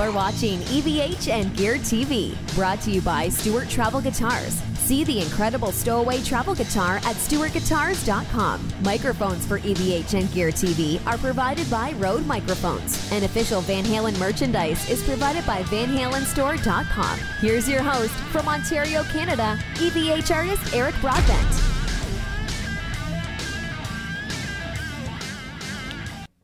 You're watching EVH and Gear TV, brought to you by Stewart Travel Guitars. See the incredible stowaway travel guitar at stewartguitars.com. Microphones for EVH and Gear TV are provided by Rode Microphones. And official Van Halen merchandise is provided by VanHalenStore.com. Here's your host from Ontario, Canada, EVH artist Eric Broadbent.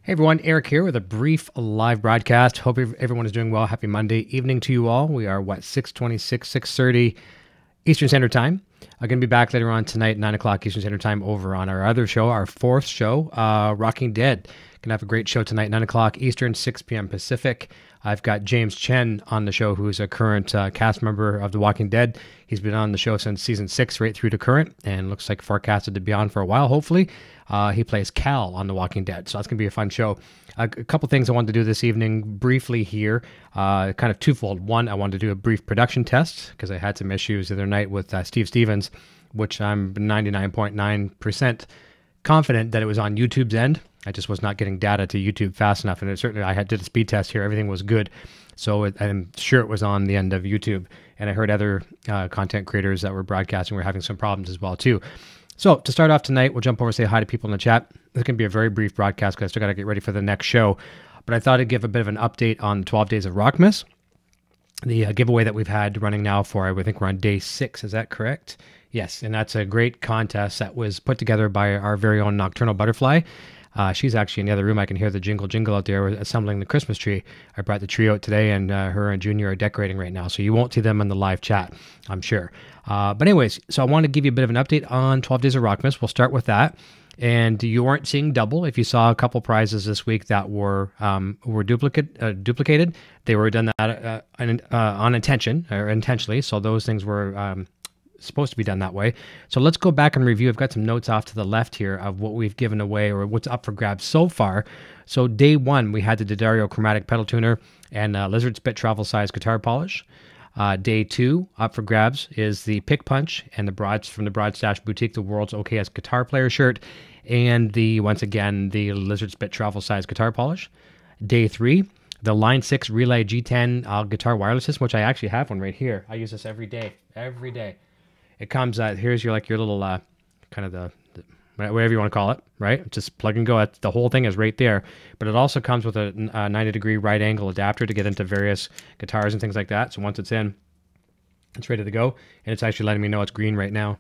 Hey everyone, Eric here with a brief live broadcast. Hope everyone is doing well. Happy Monday evening to you all. We are, 6:30 Eastern Standard Time. I'm going to be back later on tonight, 9 o'clock Eastern Standard Time, over on our other show, our fourth show, Rocking Dead. Going to have a great show tonight, 9 o'clock Eastern, 6 p.m. Pacific. I've got James Chen on the show, who's a current cast member of The Walking Dead. He's been on the show since season 6 right through to current, and looks like forecasted to be on for a while, hopefully. He plays Cal on The Walking Dead, so that's going to be a fun show. A couple things I wanted to do this evening briefly here, kind of twofold. One, I wanted to do a brief production test, because I had some issues the other night with Steve Stevens, which I'm 99.9% confident that it was on YouTube's end. I just was not getting data to YouTube fast enough, and I did a speed test here. Everything was good, so I'm sure it was on the end of YouTube. And I heard other content creators that were broadcasting were having some problems as well too. So to start off tonight, we'll jump over and say hi to people in the chat. This can be a very brief broadcast because I still got to get ready for the next show. But I thought I'd give a bit of an update on 12 Days of Rockmas, the giveaway that we've had running now for, I think we're on day 6. Is that correct? Yes, and that's a great contest that was put together by our very own Nocturnal Butterfly. She's actually in the other room. I can hear the jingle out there. We're assembling the Christmas tree. I brought the tree out today, and her and Junior are decorating right now. So you won't see them in the live chat, I'm sure. But anyways, so I want to give you a bit of an update on 12 Days of Rockmas. We'll start with that. And you weren't seeing double. If you saw a couple prizes this week that were duplicated, they were done that on intention or intentionally. So those things were supposed to be done that way. So let's go back and review. I've got some notes off to the left here of what we've given away or what's up for grabs so far. So day 1, we had the D'Addario Chromatic Pedal Tuner and Lizard Spit Travel Size Guitar Polish. Day 2, up for grabs, is the Pick Punch and the Broads from the Broad Stash Boutique, the World's OKS Guitar Player shirt, and once again, the Lizard Spit Travel Size Guitar Polish. Day 3, the Line 6 Relay G10 Guitar Wireless System, which I actually have one right here. I use this every day. It comes, here's your little, kind of the whatever you want to call it, right? Just plug and go. The whole thing is right there. But it also comes with a 90-degree right angle adapter to get into various guitars and things like that. So once it's in, it's ready to go. And it's actually letting me know it's green right now.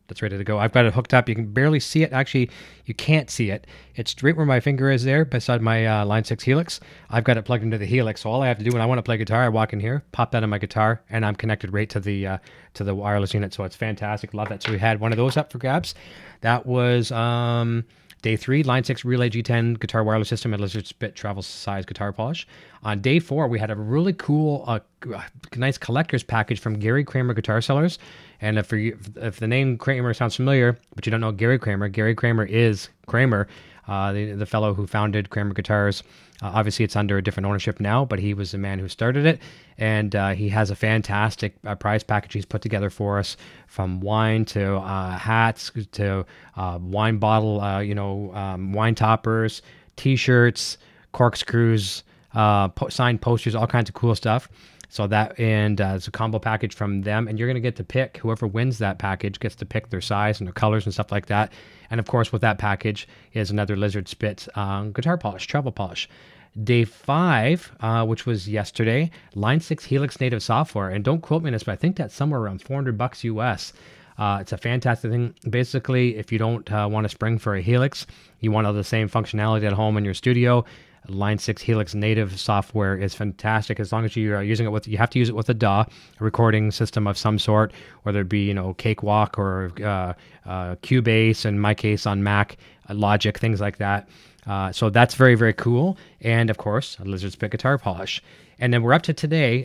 That's ready to go. I've got it hooked up. You can barely see it. Actually, you can't see it. It's straight where my finger is there beside my Line 6 Helix. I've got it plugged into the Helix. So all I have to do when I want to play guitar, I walk in here, pop that on my guitar, and I'm connected right to the wireless unit. So it's fantastic. Love that. So we had one of those up for grabs. That was day 3, Line 6 Relay G10 Guitar Wireless System and Lizard Spit Travel Size Guitar Polish. On day 4, we had a really cool, nice collector's package from Gary Kramer Guitar Sellers. And if the name Kramer sounds familiar, but you don't know Gary Kramer is Kramer, the fellow who founded Kramer Guitars. Obviously, it's under a different ownership now, but he was the man who started it. And he has a fantastic prize package he's put together for us, from wine to hats to wine bottle, wine toppers, T-shirts, corkscrews, signed posters, all kinds of cool stuff. So that, and it's a combo package from them, and you're going to get to pick, whoever wins that package gets to pick their size and their colors and stuff like that. And of course, with that package is another Lizard Spit guitar polish, travel polish. Day 5, which was yesterday, Line 6 Helix native software. And don't quote me on this, but I think that's somewhere around $400 US. It's a fantastic thing. Basically, if you don't want to spring for a Helix, you want all the same functionality at home in your studio, Line 6 Helix native software is fantastic. As long as you are using it with, you have to use it with a DAW, a recording system of some sort, whether it be, Cakewalk or Cubase, in my case on Mac, Logic, things like that. So that's very, very cool. And of course, a Lizard Spit guitar polish. And then we're up to today,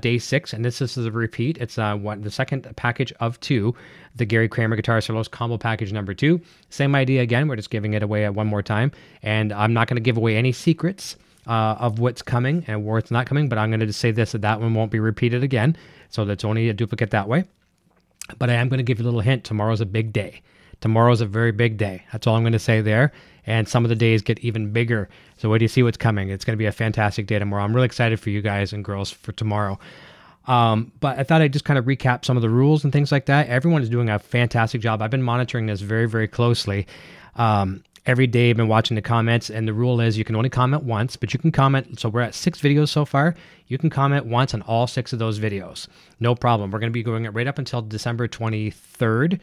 day 6, and this is a repeat. It's the second package of 2, the Gary Kramer Guitar Solos combo package number 2. Same idea again. We're just giving it away one more time, and I'm not going to give away any secrets of what's coming and where it's not coming, but I'm going to just say this, that one won't be repeated again, so that's only a duplicate that way. But I am going to give you a little hint. Tomorrow's a big day. Tomorrow's a very big day. That's all I'm going to say there. And some of the days get even bigger. So wait till you see what's coming. It's going to be a fantastic day tomorrow. I'm really excited for you guys and girls for tomorrow. But I thought I'd just kind of recap some of the rules and things like that. Everyone is doing a fantastic job. I've been monitoring this very, very closely. Every day I've been watching the comments, and the rule is you can only comment once, but you can comment. So we're at 6 videos so far. You can comment once on all 6 of those videos. No problem. We're going to be going right up until December 23rd.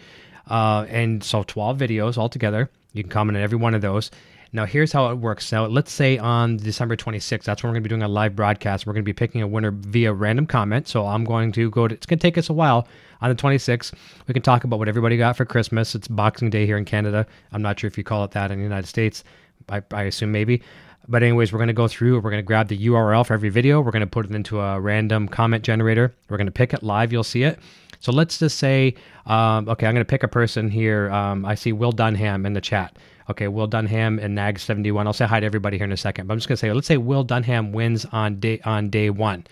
And so 12 videos altogether. You can comment on every one of those. Now, here's how it works. Now, let's say on December 26th, that's when we're going to be doing a live broadcast. We're going to be picking a winner via random comment. So I'm going to it's going to take us a while. On the 26th, we can talk about what everybody got for Christmas. It's Boxing Day here in Canada. I'm not sure if you call it that in the United States. I assume maybe. But anyways, we're going to go through. We're going to grab the URL for every video. We're going to put it into a random comment generator. We're going to pick it live. You'll see it. So let's just say, okay, I'm going to pick a person here. I see Will Dunham in the chat. Okay, Will Dunham and Nag71. I'll say hi to everybody here in a second. But I'm just going to say, let's say Will Dunham wins on day 1.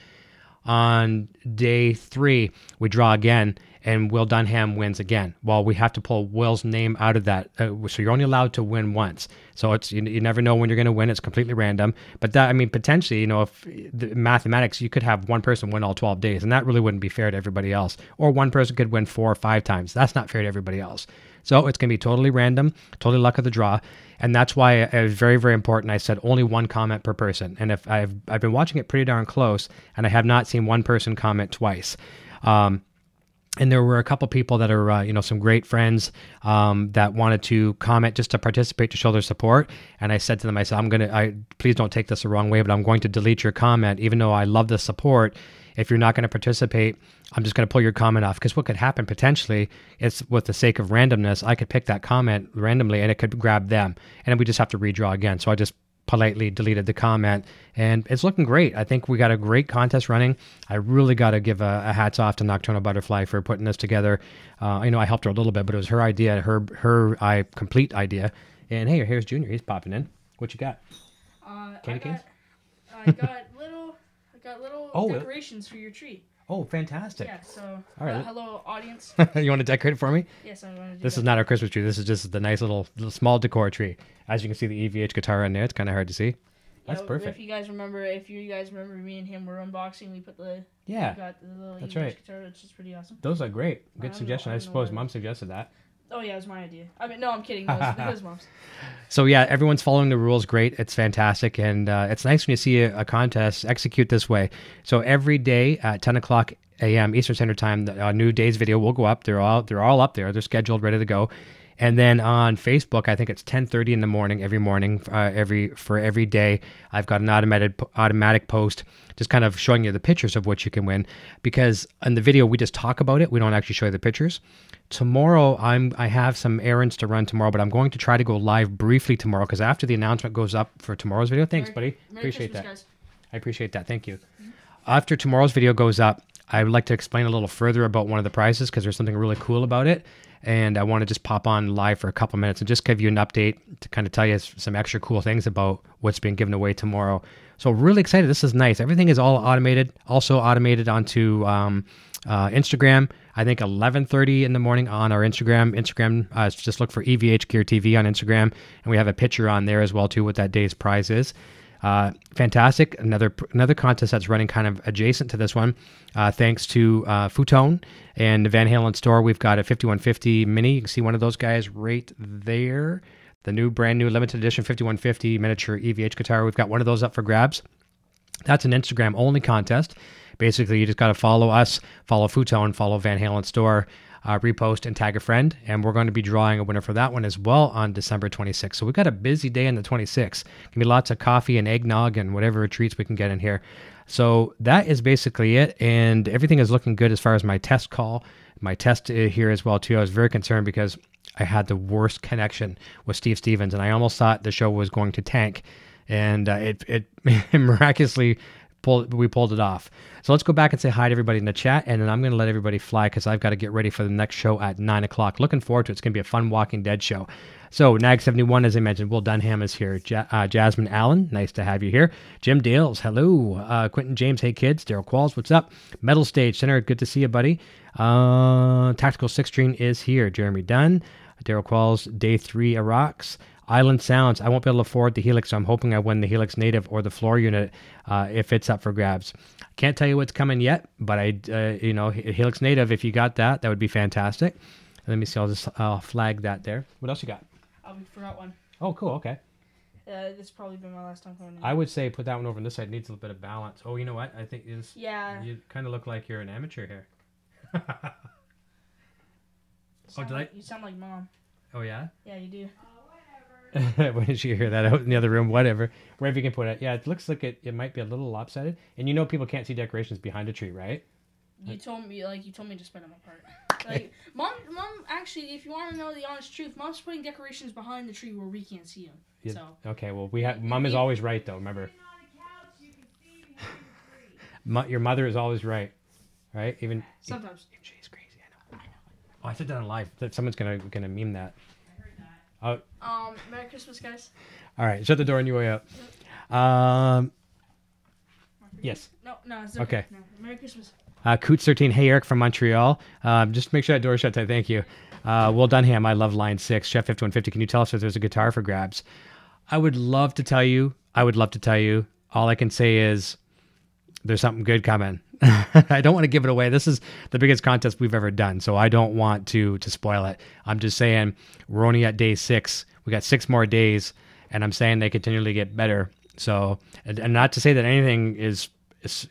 On day 3, we draw again, and Will Dunham wins again. Well, we have to pull Will's name out of that. So you're only allowed to win once. So it's you never know when you're going to win. It's completely random. But that, I mean, potentially, if the mathematics, you could have one person win all 12 days, and that really wouldn't be fair to everybody else. Or one person could win 4 or 5 times. That's not fair to everybody else. So it's going to be totally random, totally luck of the draw. And that's why it was very, very important. I said only 1 comment per person. And if I've been watching it pretty darn close, and I have not seen one person comment twice. And there were a couple people that are, some great friends that wanted to comment just to participate, to show their support. And I said to them, I said, please don't take this the wrong way, but I'm going to delete your comment, even though I love the support. If you're not going to participate, I'm just going to pull your comment off. Because what could happen potentially is, with the sake of randomness, I could pick that comment randomly and it could grab them. And then we just have to redraw again. So I just politely deleted the comment, and it's looking great. I think we got a great contest running. I really got to give a hats off to Nocturnal Butterfly for putting this together. I helped her a little bit, but it was her idea, her complete idea. And hey, here's Junior. He's popping in. What you got? Candy canes? I got little decorations for your tree. Oh, fantastic. Yeah, so all right. Hello, audience. You want to decorate it for me? Yes, I want to do This is not our Christmas tree. This is just the nice little small decor tree. As you can see, the EVH guitar in there. It's kind of hard to see. That's perfect. If you guys remember me and him were unboxing, we put the... Yeah, we got the little that's EVH right. guitar, which is pretty awesome. Those are great. Good suggestion. I suppose Mom suggested that. Oh, yeah, it was my idea. I mean, no, I'm kidding. That was Mom's. So, yeah, everyone's following the rules. Great. It's fantastic. And it's nice when you see a contest execute this way. So every day at 10 o'clock a.m. Eastern Standard Time, the new Days video will go up. They're all up there. They're scheduled, ready to go. And then on Facebook, I think it's 10:30 in the morning every morning, for every day. I've got an automatic post just kind of showing you the pictures of what you can win. Because in the video, we just talk about it. We don't actually show you the pictures. Tomorrow, I have some errands to run tomorrow, but I'm going to try to go live briefly tomorrow, because after the announcement goes up for tomorrow's video. Thanks, buddy. Appreciate that. Guys. I appreciate that. Thank you. Mm-hmm. After tomorrow's video goes up, I would like to explain a little further about one of the prizes, because there's something really cool about it. And I want to just pop on live for a couple minutes and just give you an update to kind of tell you some extra cool things about what's being given away tomorrow. So really excited. This is nice. Everything is all automated. Also automated onto Instagram. I think 11:30 in the morning on our Instagram. Just look for EVH Gear TV on Instagram. And we have a picture on there as well, too, what that day's prize is. Fantastic. Another contest that's running kind of adjacent to this one. Thanks to Futon and the Van Halen store. We've got a 5150 Mini. You can see one of those guys right there. The brand new limited edition 5150 miniature EVH guitar. We've got one of those up for grabs. That's an Instagram only contest. Basically, you just got to follow us, follow Futon, follow Van Halen store, repost and tag a friend, and we're going to be drawing a winner for that one as well on December 26th. So we've got a busy day on the 26th. Can be lots of coffee and eggnog and whatever treats we can get in here. So that is basically it, and everything is looking good as far as my test here as well too. I was very concerned because I had the worst connection with Steve Stevens, and I almost thought the show was going to tank, and it miraculously we pulled it off. So let's go back and say hi to everybody in the chat, and then I'm going to let everybody fly because I've got to get ready for the next show at 9 o'clock. Looking forward to it. It's going to be a fun Walking Dead show. So Nag71, as I mentioned, Will Dunham is here. Jasmine Allen, nice to have you here. Jim Dales, hello. Quentin James, hey kids. Daryl Qualls, what's up? Metal Stage Center, good to see you, buddy. Tactical Six String is here. Jeremy Dunn. Daryl Qualls, Day 3 Iraqs. Island Sounds. I won't be able to afford the Helix, so I'm hoping I win the Helix Native or the floor unit if it's up for grabs. Can't tell you what's coming yet, but Helix Native, if you got that, that would be fantastic. Let me see. I'll flag that there. What else you got? We forgot one. Oh, cool. Okay. This probably been my last time coming in. I would say put that one over on this side. It needs a little bit of balance. Oh, you know what? I think is. Yeah. You kind of look like you're an amateur here. You sound like Mom. Oh yeah. Yeah, you do. When did you hear that out in the other room? Whatever. Wherever you can put it. Yeah, it looks like it might be a little lopsided. And you know people can't see decorations behind a tree, right? You told me to spread them apart. Like, Mom, actually, if you want to know the honest truth, Mom's putting decorations behind the tree where we can't see them. Yeah. So. Okay, well, Mom is always right, though, remember? Your mother is always right. Right? Sometimes. Even she's crazy, I know. Oh, I said that on live. Someone's gonna meme that. Merry Christmas, guys. All right, shut the door on your way up. Yes. No, it's okay. No. Merry Christmas. Coots 13, hey Eric from Montreal. Just make sure that door shuts tight. Thank you. Will Dunham, I love line 6. Chef 5150, can you tell us if there's a guitar for grabs? I would love to tell you. All I can say is there's something good coming. I don't want to give it away. This is the biggest contest we've ever done, so I don't want to spoil it. I'm just saying we're only at day 6. We got 6 more days, and I'm saying they continually get better. So, and not to say that anything is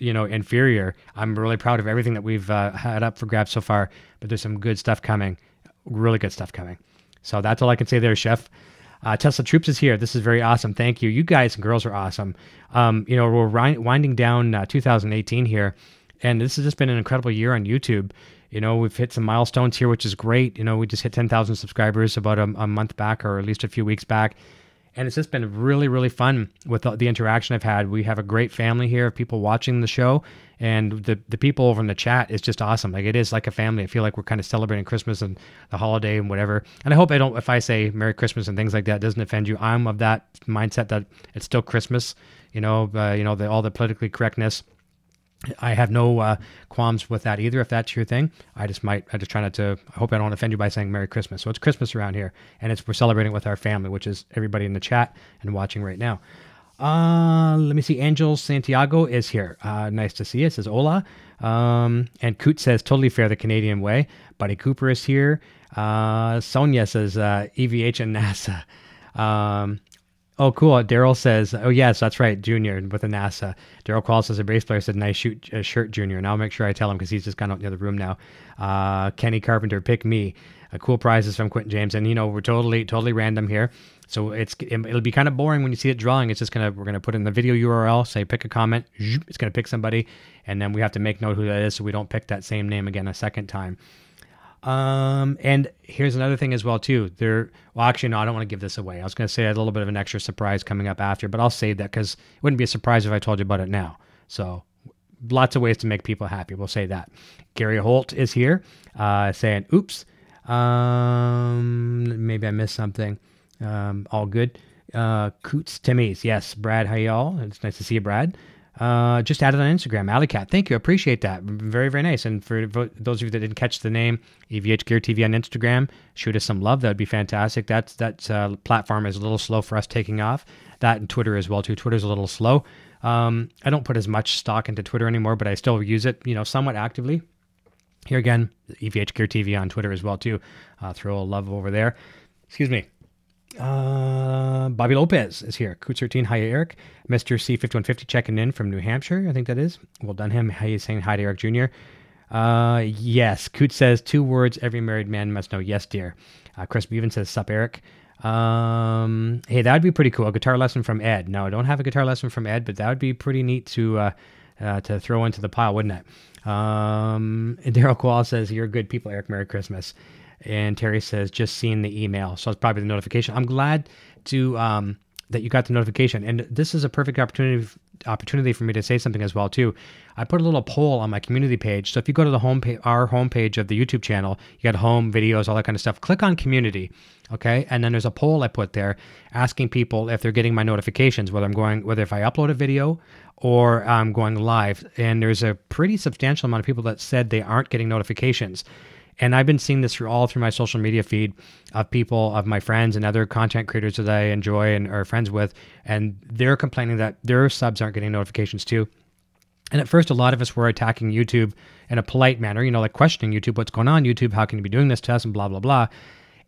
inferior. I'm really proud of everything that we've had up for grabs so far, but there's some good stuff coming, really good stuff coming. So that's all I can say there, Chef. Tesla Troops is here. This is very awesome. Thank you. You guys and girls are awesome. We're winding down 2018 here, and this has just been an incredible year on YouTube. We've hit some milestones here, which is great. We just hit 10,000 subscribers about a month back, or at least a few weeks back. And it's just been really, really fun with the interaction I've had. We have a great family here of people watching the show, and the people over in the chat is just awesome. Like, it is like a family. I feel like we're kind of celebrating Christmas and the holiday and whatever. And I hope if I say Merry Christmas and things like that, doesn't offend you. I'm of that mindset that it's still Christmas. All the politically correctness. I have no qualms with that either. If that's your thing, I just try not to. I hope I don't offend you by saying Merry Christmas. So it's Christmas around here, and we're celebrating with our family, which is everybody in the chat and watching right now. Let me see. Angel Santiago is here. Nice to see you. It says hola. And Coot says totally fair, the Canadian way. Buddy Cooper is here. Sonia says EVH and NASA. Oh, cool. Daryl says, oh, yes, that's right, Junior, with a NASA. Daryl Qualls says, a bass player said, nice shirt, Junior. And I'll make sure I tell him because he's just gone out in the other room now. Kenny Carpenter, pick me. Cool prizes from Quentin James. And, we're totally random here. So it'll be kind of boring when you see it drawing. It's just we're going to put in the video URL, say pick a comment. It's going to pick somebody. And then we have to make note who that is so we don't pick that same name again a second time. And here's another thing as well too. Actually, no, I don't want to give this away. I was going to say I had a little bit of an extra surprise coming up after, but I'll save that because it wouldn't be a surprise if I told you about it now. So lots of ways to make people happy. We'll say that. Gary Holt is here, saying, oops, maybe I missed something. All good. Coots Timmy's. Yes. Brad, how y'all? It's nice to see you, Brad. Just added on Instagram. Alleycat, thank you. Appreciate that. Very, very nice. And for those of you that didn't catch the name, EVH Gear TV on Instagram, shoot us some love. That would be fantastic. That platform is a little slow for us taking off. That and Twitter as well too. Twitter's a little slow. I don't put as much stock into Twitter anymore, but I still use it, somewhat actively. Here again, EVH Gear TV on Twitter as well too. Throw a love over there. Excuse me. Bobby Lopez is here. Coots 13, hi Eric. Mr. C5150 checking in from New Hampshire, I think that is. Well done him. How you saying hi to Eric Jr.? Yes. Coots says 2 words every married man must know. Yes, dear. Chris Beaven says, sup Eric. Hey, that would be pretty cool. A guitar lesson from Ed. No, I don't have a guitar lesson from Ed, but that would be pretty neat to throw into the pile, wouldn't it? Daryl Quall says, you're good people, Eric. Merry Christmas. And Terry says, just seen the email. So it's probably the notification. I'm glad to that you got the notification. And this is a perfect opportunity for me to say something as well, too. I put a little poll on my community page. So if you go to the our homepage of the YouTube channel, you got home, videos, all that kind of stuff. Click on community, okay? And then there's a poll I put there asking people if they're getting my notifications, whether if I upload a video or I'm going live. And there's a pretty substantial amount of people that said they aren't getting notifications. And I've been seeing this all through my social media feed of people, of my friends and other content creators that I enjoy and are friends with. And they're complaining that their subs aren't getting notifications too. And at first, a lot of us were attacking YouTube in a polite manner, like questioning YouTube, what's going on, YouTube? How can you be doing this to us? And blah, blah, blah.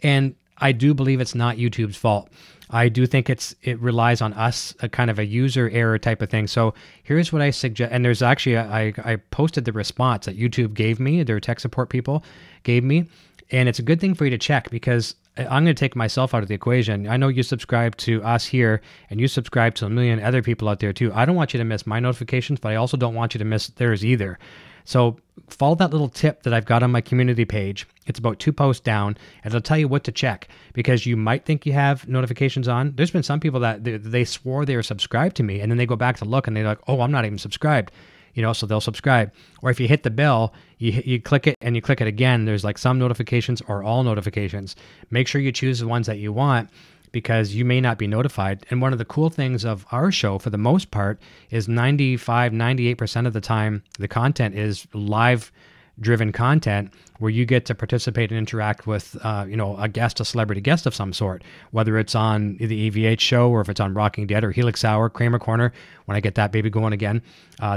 And I do believe it's not YouTube's fault. I do think it relies on us, a kind of a user error type of thing. So here's what I suggest. And there's actually, I posted the response that YouTube gave me, their tech support people gave me. And it's a good thing for you to check, because I'm going to take myself out of the equation. I know you subscribe to us here and you subscribe to a million other people out there too. I don't want you to miss my notifications, but I also don't want you to miss theirs either. So follow that little tip that I've got on my community page. It's about 2 posts down, and it'll tell you what to check, because you might think you have notifications on. There's been some people that they swore they were subscribed to me, and then they go back to look and they're like, oh, I'm not even subscribed. So they'll subscribe. Or if you hit the bell, you click it and you click it again, there's like some notifications or all notifications. Make sure you choose the ones that you want, because you may not be notified. And one of the cool things of our show, for the most part, is 98% of the time, the content is live driven content where you get to participate and interact with, a guest, a celebrity guest of some sort, whether it's on the EVH show or if it's on Rocking Dead or Helix Hour, Kramer Corner, when I get that baby going again.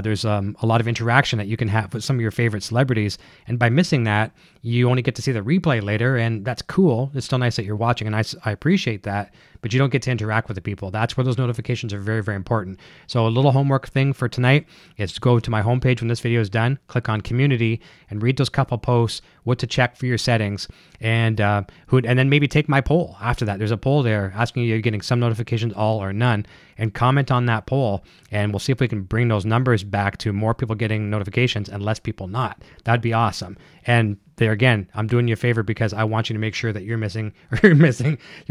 There's a lot of interaction that you can have with some of your favorite celebrities. And by missing that, you only get to see the replay later, and that's cool. It's still nice that you're watching, and I appreciate that, but you don't get to interact with the people. That's where those notifications are very, very important. So a little homework thing for tonight is to go to my homepage when this video is done, click on community, and read those couple posts, what to check for your settings, and then maybe take my poll after that. There's a poll there asking you, you're getting some notifications, all or none, and comment on that poll, and we'll see if we can bring those numbers back to more people getting notifications and less people not. That'd be awesome. And there again, I'm doing you a favor because I want you to make sure that you're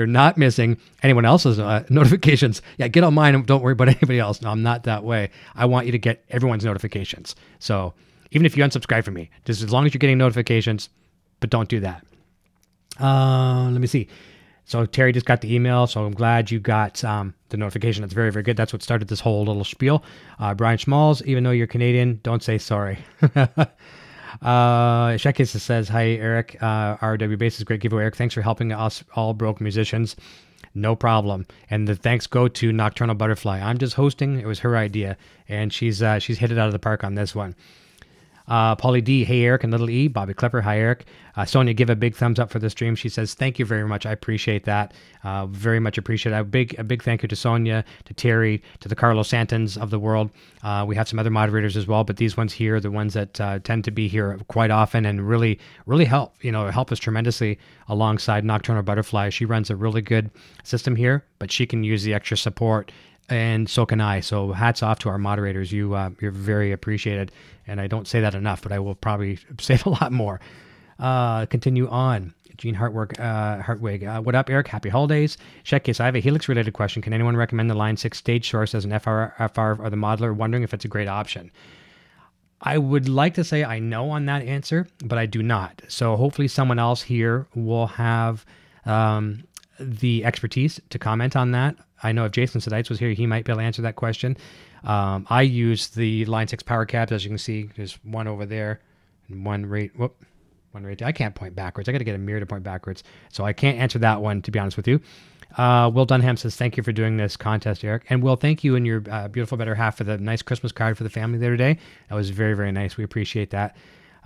not missing anyone else's notifications. Yeah, get on mine and don't worry about anybody else. No, I'm not that way. I want you to get everyone's notifications. So even if you unsubscribe from me, just as long as you're getting notifications, but don't do that. Let me see. So Terry just got the email, so I'm glad you got the notification. That's very, very good. That's what started this whole little spiel. Brian Schmalls, even though you're Canadian, don't say sorry. Shekis says, hi, Eric. RW Bass is great giveaway. Eric, thanks for helping us all broke musicians. No problem. And the thanks go to Nocturnal Butterfly. I'm just hosting. It was her idea, and she's hit it out of the park on this one. Paulie D, hey Eric, and Little E, Bobby Clever, hi Eric. Sonia, give a big thumbs up for the stream. She says, thank you very much. I appreciate that. Very much appreciate it. A big thank you to Sonia, to Terry, to the Carlo Santins of the world. We have some other moderators as well, but these ones here, the ones that tend to be here quite often and really, really help us tremendously alongside Nocturnal Butterfly. She runs a really good system here, but she can use the extra support, and so can I. So hats off to our moderators. You're very appreciated. And I don't say that enough, but I will probably say it a lot more. Continue on. Gene Hartwig. What up, Eric? Happy holidays. Shekis, I have a Helix-related question. Can anyone recommend the Line 6 stage source as an FR or the modeler? Wondering if it's a great option. I would like to say I know on that answer, but I do not. So hopefully someone else here will have the expertise to comment on that. I know if Jason Sedites was here, he might be able to answer that question. I use the Line 6 power cabs. As you can see, there's one over there and one right there. I can't point backwards. I got to get a mirror to point backwards. So I can't answer that one, to be honest with you. Will Dunham says, thank you for doing this contest, Eric. And Will, thank you and your beautiful better half for the nice Christmas card for the family there today. That was very, very nice. We appreciate that.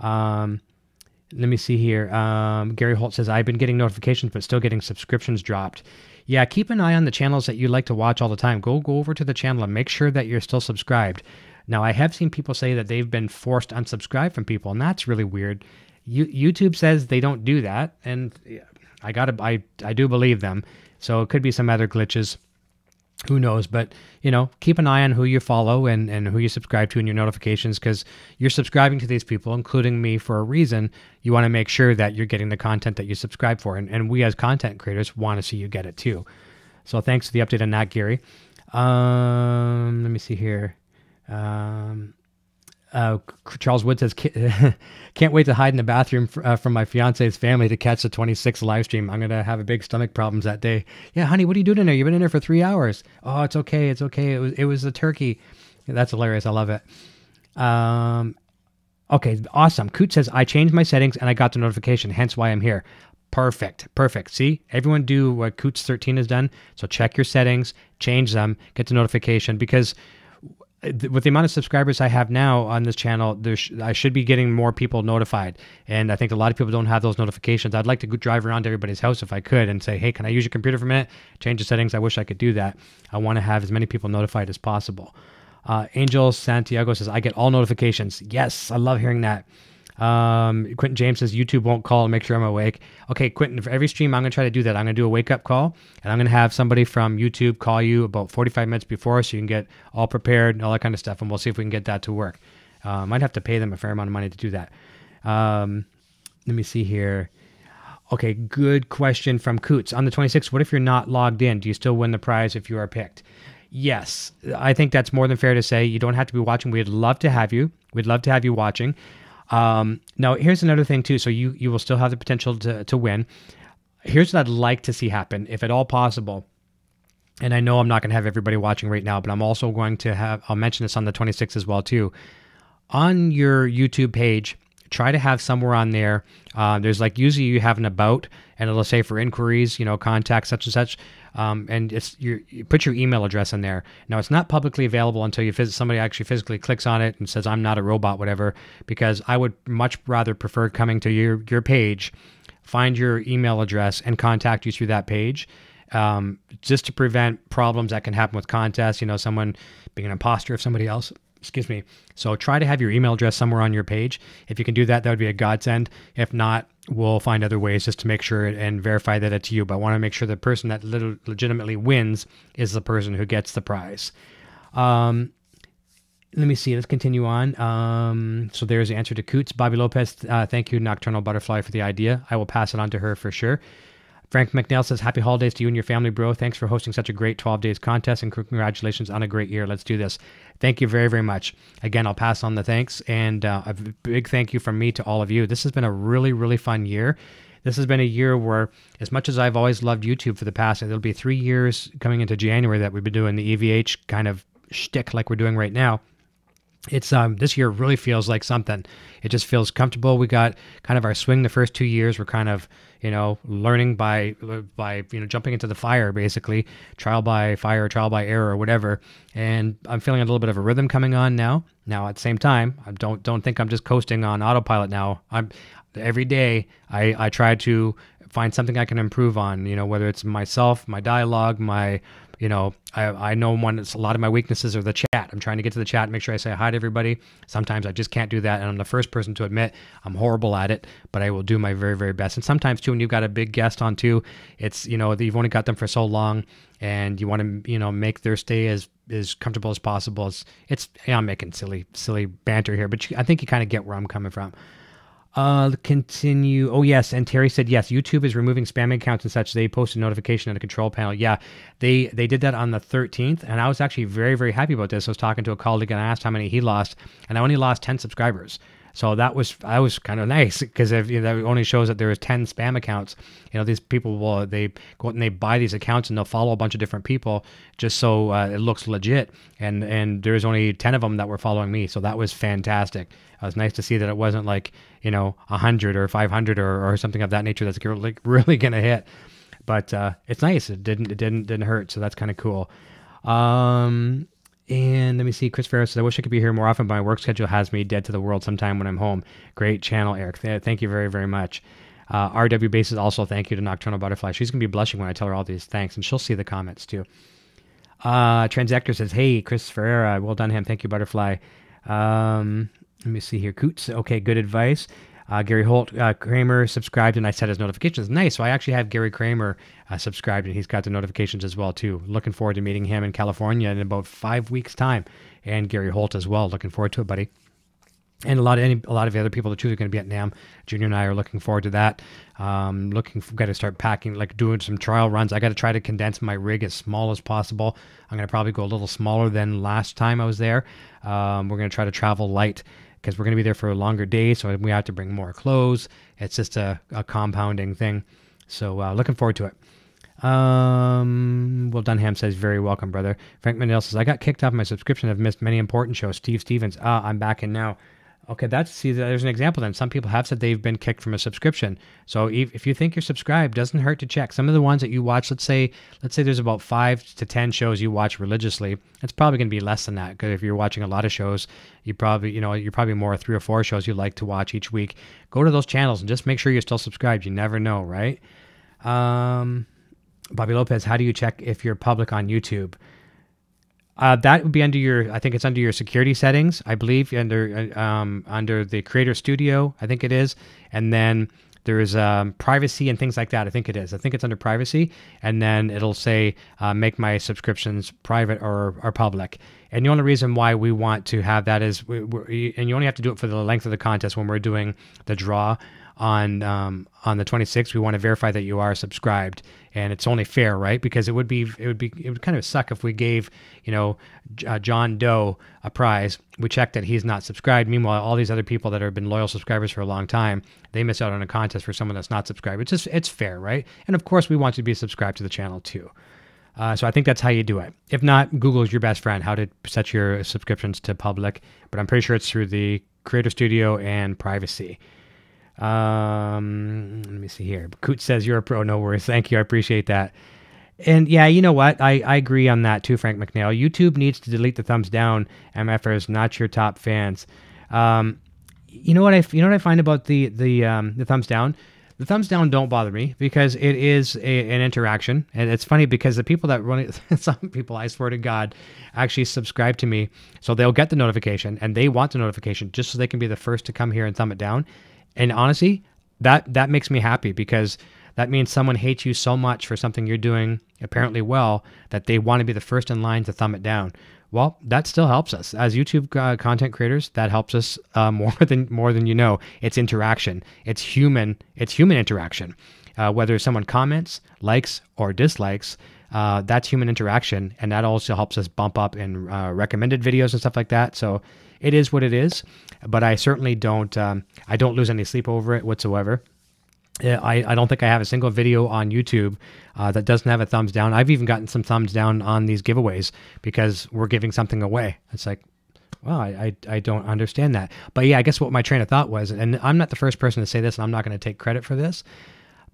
Let me see here. Gary Holt says, I've been getting notifications, but still getting subscriptions dropped. Yeah, keep an eye on the channels that you like to watch all the time. Go over to the channel and make sure that you're still subscribed. Now, I have seen people say that they've been forced to unsubscribe from people, and that's really weird. YouTube says they don't do that, and I do believe them. So it could be some other glitches. Who knows? But, keep an eye on who you follow and who you subscribe to in your notifications, because you're subscribing to these people, including me, for a reason. You want to make sure that you're getting the content that you subscribe for. And we as content creators want to see you get it too. So thanks for the update on that, Gary. Let me see here. Charles Wood says, can't wait to hide in the bathroom from my fiance's family to catch the 26th live stream. I'm going to have a big stomach problems that day. Yeah, honey, what are you doing in there? You've been in there for 3 hours. Oh, it's okay. It's okay. It was a turkey. That's hilarious. I love it. Okay, awesome. Coot says, I changed my settings and I got the notification, hence why I'm here. Perfect. See, everyone do what Coots 13 has done. So check your settings, change them, get the notification, because with the amount of subscribers I have now on this channel, I should be getting more people notified. And I think a lot of people don't have those notifications. I'd like to go drive around to everybody's house if I could and say, hey, can I use your computer for a minute? Change the settings. I wish I could do that. I want to have as many people notified as possible. Angel Santiago says, I get all notifications. Yes, I love hearing that. Quentin James says, YouTube won't call and make sure I'm awake. Okay, Quentin, for every stream, I'm going to try to do that. I'm going to do a wake-up call, and I'm going to have somebody from YouTube call you about 45 minutes before so you can get all prepared and all that kind of stuff, and we'll see if we can get that to work. Might have to pay them a fair amount of money to do that. Let me see here. Okay, good question from Coots. On the 26th, what if you're not logged in? Do you still win the prize if you are picked? Yes, I think that's more than fair to say. You don't have to be watching. We'd love to have you. We'd love to have you watching. Now, here's another thing, too. So you will still have the potential to win. Here's what I'd like to see happen, if at all possible. And I know I'm not going to have everybody watching right now, but I'm also going to have, I'll mention this on the 26th as well, too. On your YouTube page, try to have somewhere on there, there's like usually you have an about, and it'll say for inquiries, contact such and such. And you put your email address in there. Now, it's not publicly available until somebody actually physically clicks on it and says, I'm not a robot, whatever, because I would much rather prefer coming to your page, find your email address, and contact you through that page, just to prevent problems that can happen with contests, someone being an imposter of somebody else. Excuse me. So try to have your email address somewhere on your page. If you can do that, that would be a godsend. If not, we'll find other ways just to make sure and verify that it's you. But I want to make sure the person that legitimately wins is the person who gets the prize. Let me see. Let's continue on. So there's the answer to Coots. Bobby Lopez, thank you, Nocturnal Butterfly, for the idea. I will pass it on to her for sure. Frank McNeil says, happy holidays to you and your family, bro. Thanks for hosting such a great 12 days contest, and congratulations on a great year. Let's do this. Thank you very, very much. Again, I'll pass on the thanks, and a big thank you from me to all of you. This has been a really, really fun year. This has been a year where, as much as I've always loved YouTube for the past, it'll be 3 years coming into January that we've been doing the EVH kind of shtick like we're doing right now. It's this year really feels like something. It just feels comfortable. We got kind of our swing the first 2 years. We're kind of, learning by jumping into the fire, basically, trial by fire, trial by error, or whatever. And I'm feeling a little bit of a rhythm coming on now. Now, at the same time, I don't think I'm just coasting on autopilot now. Every day I try to find something I can improve on, whether it's myself, my dialogue, I know a lot of my weaknesses are the chat. I'm trying to get to the chat and make sure I say hi to everybody. Sometimes I just can't do that, and I'm the first person to admit I'm horrible at it, but I will do my very, very best. And sometimes, too, when you've got a big guest on, too, it's, you've only got them for so long, and you want to, make their stay as comfortable as possible. I'm making silly banter here, but I think you kind of get where I'm coming from. Continue. Oh, yes. And Terry said, yes, YouTube is removing spamming accounts and such. They posted a notification on the control panel. Yeah, they did that on the 13th. And I was actually very, very happy about this. I was talking to a colleague and I asked how many he lost, and I only lost 10 subscribers. So that was kind of nice, because that only shows that there is 10 spam accounts. These people they go out and they buy these accounts and they'll follow a bunch of different people just so it looks legit. And there's only 10 of them that were following me. So that was fantastic. It was nice to see that it wasn't like, 100 or 500 or something of that nature that's really going to hit. But it's nice. It didn't hurt. So that's kind of cool. And let me see. Chris Ferris says, I wish I could be here more often, but my work schedule has me dead to the world sometime when I'm home. Great channel, Eric. Thank you very, very much. RW Bases also thank you to Nocturnal Butterfly. She's going to be blushing when I tell her all these thanks, and she'll see the comments too. Transactor says, hey, Chris Ferreira. Well done, him. Thank you, Butterfly. Let me see here. Coots. Okay, good advice. Gary Holt Kramer subscribed, and I set his notifications. Nice. So I actually have Gary Kramer subscribed, and he's got the notifications as well too. Looking forward to meeting him in California in about 5 weeks' time, and Gary Holt as well. Looking forward to it, buddy. And a lot of the other people that are going to be at NAMM. Junior and I are looking forward to that. Got to start packing, doing some trial runs. I got to try to condense my rig as small as possible. I'm going to probably go a little smaller than last time I was there. We're going to try to travel light, because we're going to be there for a longer day, so we have to bring more clothes. It's just a compounding thing. So looking forward to it. Well, Dunham says, very welcome, brother. Frank Mandel says, I got kicked off my subscription. I've missed many important shows. Steve Stevens, I'm back in now. Okay, there's an example then. Some people have said they've been kicked from a subscription. So if you think you're subscribed, doesn't hurt to check. Some of the ones that you watch, let's say there's about 5 to 10 shows you watch religiously. It's probably going to be less than that, because if you're watching a lot of shows, you're probably more 3 or 4 shows you like to watch each week. Go to those channels and just make sure you're still subscribed. You never know, right? Bobby Lopez, how do you check if you're public on YouTube? That would be I think it's under your security settings, I believe, under the Creator Studio, I think it is. And then there's privacy and things like that. I think it is. I think it's under privacy. And then it'll say, make my subscriptions private or public. And the only reason why we want to have that is, and you only have to do it for the length of the contest. When we're doing the draw on the 26th, we want to verify that you are subscribed, and it's only fair, right? Because it would kind of suck if we gave, John Doe a prize. We check that he's not subscribed. Meanwhile, all these other people that have been loyal subscribers for a long time, they miss out on a contest for someone that's not subscribed. It's fair, right? And of course, we want you to be subscribed to the channel too. So I think that's how you do it. If not, Google is your best friend, how to set your subscriptions to public. But I'm pretty sure it's through the Creator Studio and privacy. Let me see here. Coots says you're a pro. No worries. Thank you. I appreciate that. And yeah, you know what? I agree on that too, Frank McNeil. YouTube needs to delete the thumbs down. MFers, not your top fans. You know what I find about the thumbs down? The thumbs down don't bother me, because it is an interaction. And it's funny because the people that run it, some people, I swear to God, actually subscribe to me. So they'll get the notification, and they want the notification just so they can be the first to come here and thumb it down. And honestly, that makes me happy, because that means someone hates you so much for something you're doing apparently well that they want to be the first in line to thumb it down. Well, that still helps us as YouTube content creators. That helps us more than you know. It's interaction. It's human interaction. Whether someone comments, likes, or dislikes, that's human interaction, and that also helps us bump up in recommended videos and stuff like that. So it is what it is. But I certainly don't. I don't lose any sleep over it whatsoever. I don't think I have a single video on YouTube that doesn't have a thumbs down. I've even gotten some thumbs down on these giveaways because we're giving something away. It's like, well, I don't understand that. But yeah, I guess what my train of thought was, and I'm not the first person to say this, and I'm not going to take credit for this,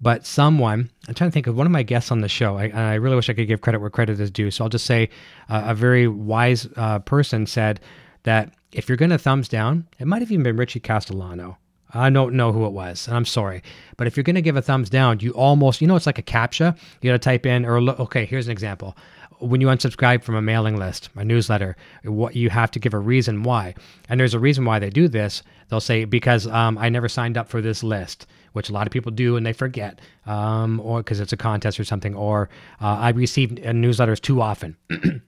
but I'm trying to think of one of my guests on the show. I really wish I could give credit where credit is due. So I'll just say a very wise person said that if you're going to thumbs down, it might have even been Richie Castellano. I don't know who it was, and I'm sorry. But if you're going to give a thumbs down, you almost, it's like a CAPTCHA. You got to type in, okay, here's an example. When you unsubscribe from a mailing list, a newsletter, what you have to give a reason why. And there's a reason why they do this. They'll say, because I never signed up for this list, which a lot of people do and they forget, or because it's a contest or something, or I receive newsletters too often.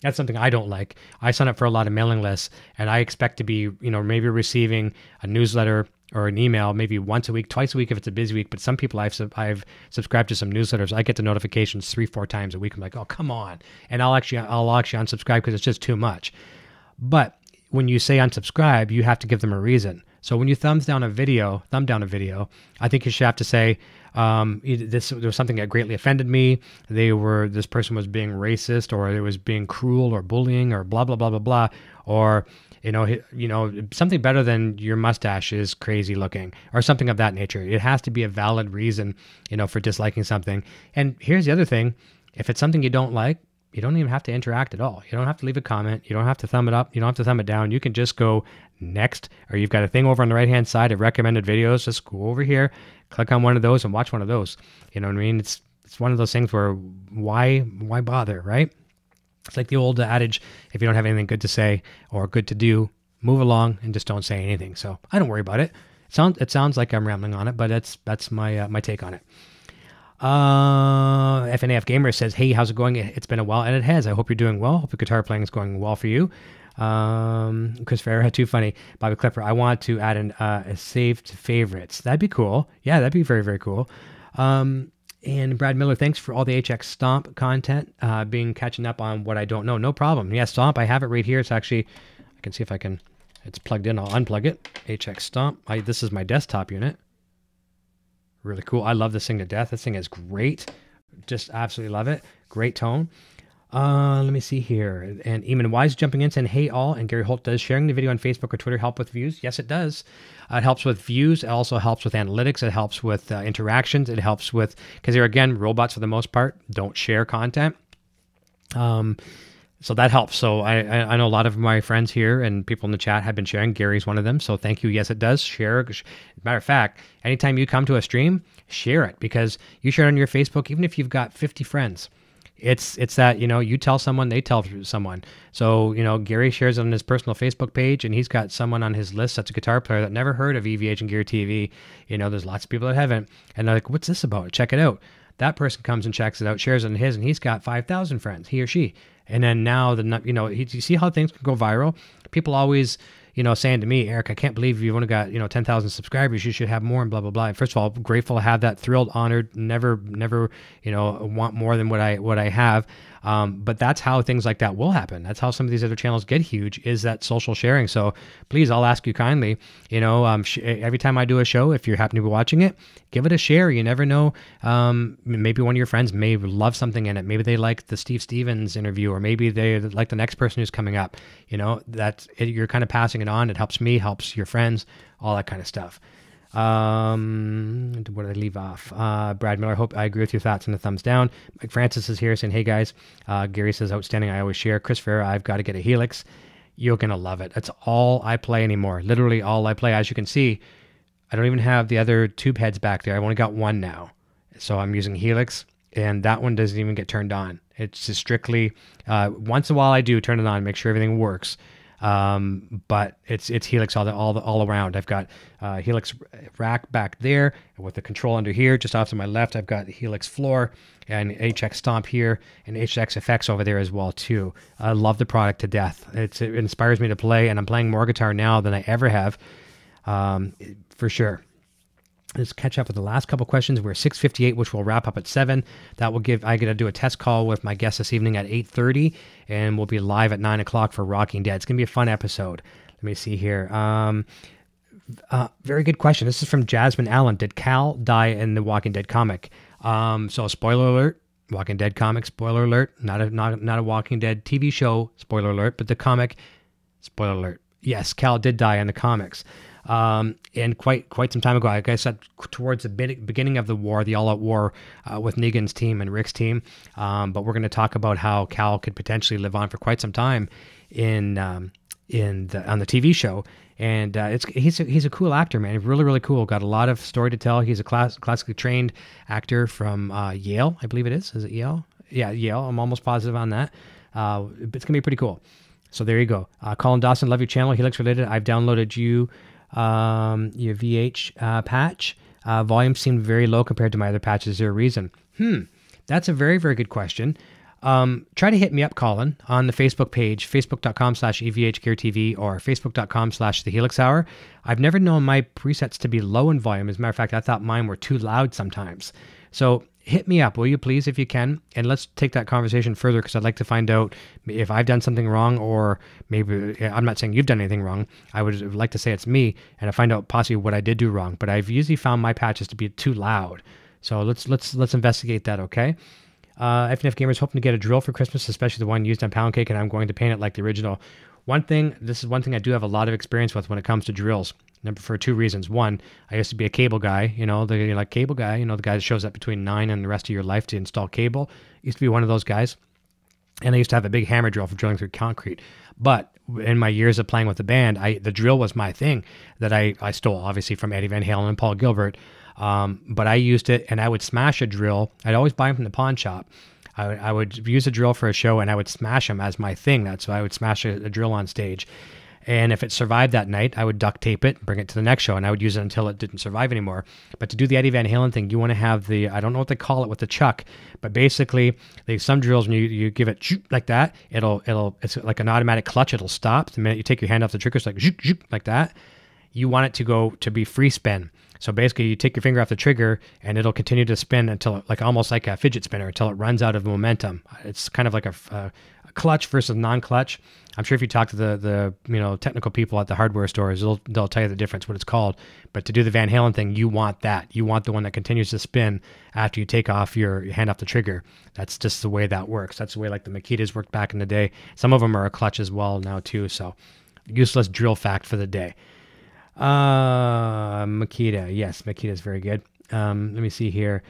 That's something I don't like. I sign up for a lot of mailing lists, and I expect to be, maybe receiving a newsletter or an email maybe once a week, twice a week if it's a busy week. But some people I've subscribed to some newsletters. I get the notifications 3-4 times a week. I'm like, oh, come on. And I'll actually unsubscribe because it's just too much. But when you say unsubscribe, you have to give them a reason. So when you thumb down a video, I think you should have to say, there was something that greatly offended me. This person was being racist, or it was being cruel or bullying, or blah, blah, blah, blah, blah. Or, something better than your mustache is crazy looking, or something of that nature. It has to be a valid reason, for disliking something. And here's the other thing. If it's something you don't like, you don't even have to interact at all. You don't have to leave a comment. You don't have to thumb it up. You don't have to thumb it down. You can just go next, or you've got a thing over on the right-hand side of recommended videos. Just go over here, click on one of those and watch one of those. You know what I mean? It's one of those things where why bother, right? It's like the old adage, if you don't have anything good to say or good to do, move along and just don't say anything. So I don't worry about it. It sounds like I'm rambling on it, but that's my take on it. FNAF Gamer says, hey, how's it going? It's been a while, and it has. I hope you're doing well. Hope your guitar playing is going well for you. Chris Farrer, too funny. Bobby Clipper, I want to add a saved favorites. That'd be cool. Yeah, that'd be very, very cool. And Brad Miller, thanks for all the HX Stomp content, catching up on what I don't know. No problem. Yeah, Stomp, I have it right here. It's actually, I can see if I can, it's plugged in. I'll unplug it. HX Stomp. This is my desktop unit. Really cool. I love this thing to death. This thing is great. Just absolutely love it. Great tone. Let me see here. And Eamon Wyse jumping in saying, hey all, and Gary Holt, does sharing the video on Facebook or Twitter help with views? Yes, it does. It helps with views. It also helps with analytics. It helps with interactions. It helps with, because here again, robots for the most part don't share content. So that helps. So I know a lot of my friends here and people in the chat have been sharing. Gary's one of them. So thank you. Yes, it does. Share. Matter of fact, anytime you come to a stream, share it, because you share it on your Facebook, even if you've got 50 friends. It's that, you tell someone, they tell someone. So, Gary shares it on his personal Facebook page, and he's got someone on his list that's a guitar player that never heard of EVH and Gear TV. There's lots of people that haven't. And they're like, what's this about? Check it out. That person comes and checks it out, shares it on his, and he's got 5,000 friends, he or she. And then now, you see how things can go viral? People always, saying to me, Eric, I can't believe you've only got, 10,000 subscribers. You should have more and blah, blah, blah. And first of all, grateful to have that, thrilled, honored, never, want more than what I have. But that's how things like that will happen. That's how some of these other channels get huge, is that social sharing. So please, I'll ask you kindly, every time I do a show, if you happen to be watching it, give it a share. You never know. Maybe one of your friends may love something in it. Maybe they like the Steve Stevens interview, or maybe they like the next person who's coming up. You're kind of passing it on. It helps me, helps your friends, all that kind of stuff. What did I leave off? Brad Miller, hope I agree with your thoughts and the thumbs down. Mike Francis is here saying, hey guys. Gary says, outstanding, I always share. Chris Farrer, I've got to get a Helix. You're going to love it. That's all I play anymore. Literally all I play. As you can see, I don't even have the other tube heads back there. I've only got one now. So I'm using Helix, and that one doesn't even get turned on. It's just strictly, once in a while I do turn it on, make sure everything works. But it's Helix all around. I've got Helix rack back there with the control under here. Just off to my left, I've got the Helix floor and HX stomp here, and HX effects over there as well too. I love the product to death. It inspires me to play, and I'm playing more guitar now than I ever have, for sure. Let's catch up with the last couple questions. We're 6:58, which will wrap up at 7. That will I get to do a test call with my guest this evening at 8:30, and we'll be live at 9 o'clock for Rocking Dead. It's going to be a fun episode. Let me see here. Very good question. This is from Jasmine Allen. Did Cal die in the Walking Dead comic? So spoiler alert, Walking Dead comic, spoiler alert, not a Walking Dead TV show, spoiler alert, but the comic, spoiler alert. Yes, Cal did die in the comics. And quite some time ago, like I said, towards the beginning of the war, the all-out war with Negan's team and Rick's team. But we're going to talk about how Cal could potentially live on for quite some time on the TV show. And he's a cool actor, man. Really, really cool. Got a lot of story to tell. He's a classically trained actor from Yale, I believe it is. Is it Yale? Yeah, Yale. I'm almost positive on that. It's going to be pretty cool. So there you go. Colin Dawson, love your channel. Helix related. I've downloaded your VH patch. Volume seemed very low compared to my other patches. Is there a reason? That's a very, very good question. Try to hit me up, Colin, on the Facebook page, facebook.com/EVH Gear TV or facebook.com/The Helix Hour. I've never known my presets to be low in volume. As a matter of fact, I thought mine were too loud sometimes. So hit me up, will you please, if you can, and let's take that conversation further, because I'd like to find out if I've done something wrong, or maybe I'm not saying you've done anything wrong. I would like to say it's me, and I find out possibly what I did do wrong. But I've usually found my patches to be too loud. So let's investigate that, okay? FNF Gamers hoping to get a drill for Christmas, especially the one used on Pound Cake, and I'm going to paint it like the original. This is one thing I do have a lot of experience with when it comes to drills. For 2 reasons. One, I used to be a cable guy, the cable guy, the guy that shows up between 9 and the rest of your life to install cable. Used to be one of those guys. And I used to have a big hammer drill for drilling through concrete. But in my years of playing with the band, the drill was my thing that I stole, obviously, from Eddie Van Halen and Paul Gilbert. But I used it, and I would smash a drill. I'd always buy them from the pawn shop. I would use a drill for a show, and I would smash them as my thing. That's why I would smash a drill on stage. And if it survived that night, I would duct tape it, bring it to the next show, and I would use it until it didn't survive anymore. But to do the Eddie Van Halen thing, you want to have I don't know what they call it with the chuck, but basically, some drills, when you give it like that, it's like an automatic clutch. It'll stop. The minute you take your hand off the trigger, it's like that. You want it to be free spin. So basically, you take your finger off the trigger, and it'll continue to spin until, almost like a fidget spinner, until it runs out of momentum. It's kind of like a clutch versus non-clutch. I'm sure if you talk to the technical people at the hardware stores, they'll tell you the difference, what it's called. But to do the Van Halen thing, you want that. You want the one that continues to spin after you take off your hand off the trigger. That's just the way that works. That's the way like the Makitas worked back in the day. Some of them are a clutch as well now too. So useless drill fact for the day. Makita. Yes, Makita is very good. Let me see here.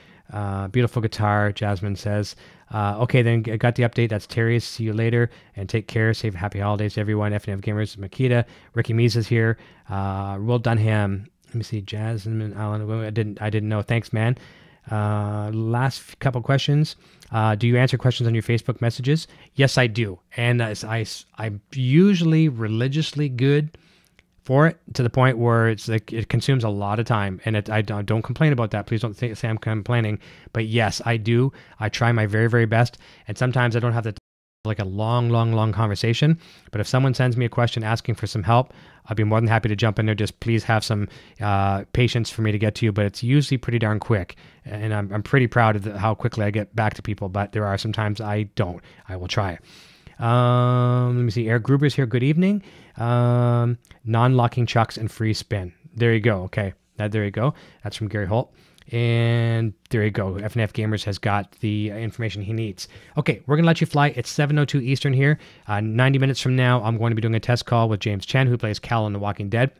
Beautiful guitar, Jasmine says. Okay, then I got the update. That's Terry's. See you later and take care. Save happy holidays to everyone. FNF Gamers, Makita. Ricky Mies is here. Will Dunham. Let me see. Jasmine Allen. I didn't know. Thanks, man. Last couple questions. Do you answer questions on your Facebook messages? Yes, I do. And I'm usually religiously good for it, to the point where it's like it consumes a lot of time, and I don't complain about that. Please don't say I'm complaining, but yes, I do. I try my very, very best, and sometimes I don't have like a long conversation. But if someone sends me a question asking for some help, I'll be more than happy to jump in there. Just please have some patience for me to get to you, but it's usually pretty darn quick, and I'm pretty proud of how quickly I get back to people. But there are some times I don't. I will try it. Let me see. Eric Gruber's here. Good evening. Non-locking chucks and free spin. There you go. Okay. There you go. That's from Gary Holt. And there you go. FNF Gamers has got the information he needs. Okay. We're going to let you fly. It's 7:02 Eastern here. 90 minutes from now, I'm going to be doing a test call with James Chen, who plays Cal in The Walking Dead.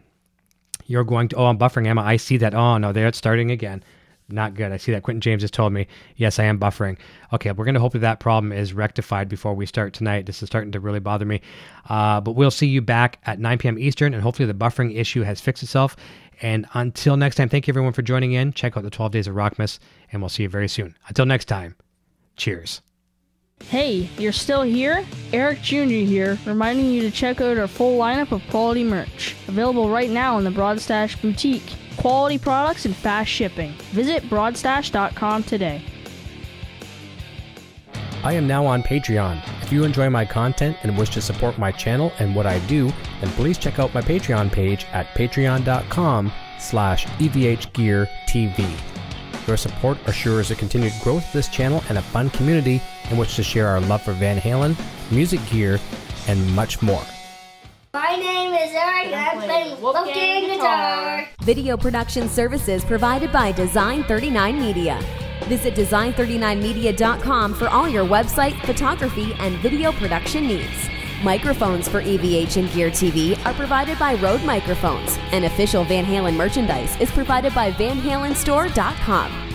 You're going to... Oh, I'm buffering, Emma. I see that. Oh, no. There it's starting again. Not good. I see that Quentin James has told me. Yes, I am buffering. Okay, we're going to hope that problem is rectified before we start tonight. This is starting to really bother me. But we'll see you back at 9 p.m. Eastern, and hopefully the buffering issue has fixed itself. And until next time, thank you everyone for joining in. Check out the 12 Days of Rockmas, and we'll see you very soon. Until next time, cheers. Hey, you're still here? Eric Jr. here, reminding you to check out our full lineup of quality merch. Available right now in the Broadstash Boutique. Quality products and fast shipping. Visit broadstash.com today. I am now on Patreon. If you enjoy my content and wish to support my channel and what I do, then please check out my Patreon page at patreon.com/EVH Gear TV. Your support assures the continued growth of this channel and a fun community in which to share our love for Van Halen, music gear, and much more. My name is Eric and I'm playing Wolfgang guitar. Video production services provided by Design 39 Media. Visit design39media.com for all your website, photography, and video production needs. Microphones for EVH and Gear TV are provided by Rode Microphones, and official Van Halen merchandise is provided by vanhalenstore.com.